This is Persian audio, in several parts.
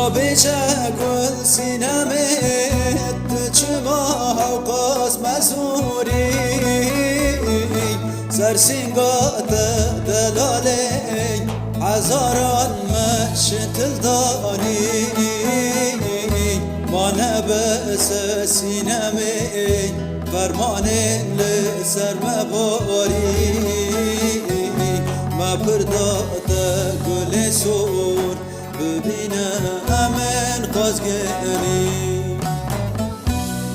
بیچه گل سینمت چما قاس مزوری سرسنگات دلالی هزاران مشتل دانی ما نبس سینمی فرمان لسر مباری ما پرداد گل سور ببینه امن قازگری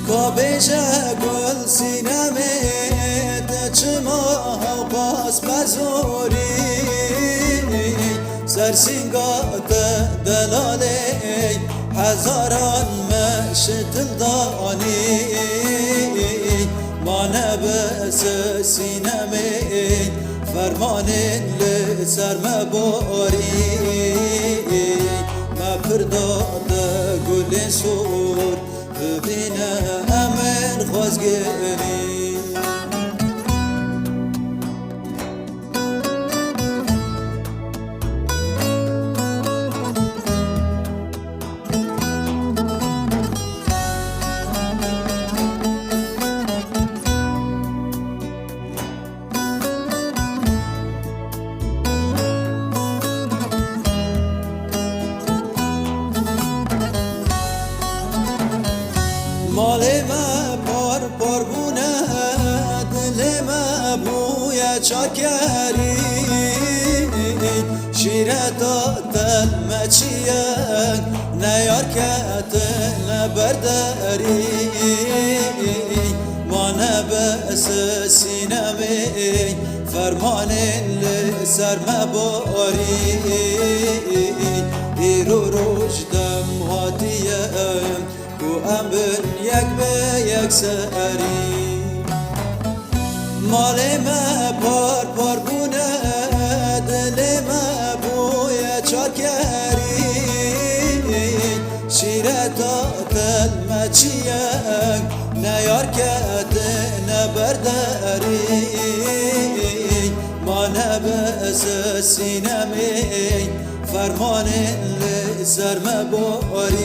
کابیجه گل سینمی چما باز بزوری سرسنگات دلالی هزاران مشتل دانی ما نبس سینمی فرمان لسر مباری ما پرداد گل سور ببینه امن خوازگری مالی ما پار بونه دل ما بویا چاکری شیره دادن مچیه نیار کت نبرداری ما نبس سینمی فرمان لسر مباری ایرو رشدم هاتیم و امبر یک به یک سری مال ما پار بونه دل ما بوی چاکری شیره دادل مچیه نیار کت نبرداری ما نبس سینمی فرمان لسر مباری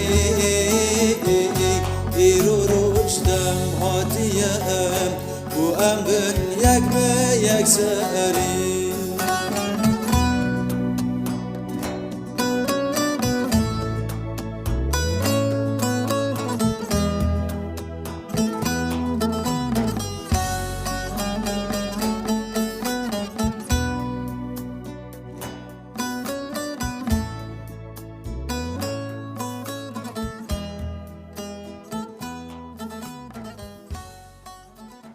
ایرو رشدم هاتیم و امبر یک به یک سری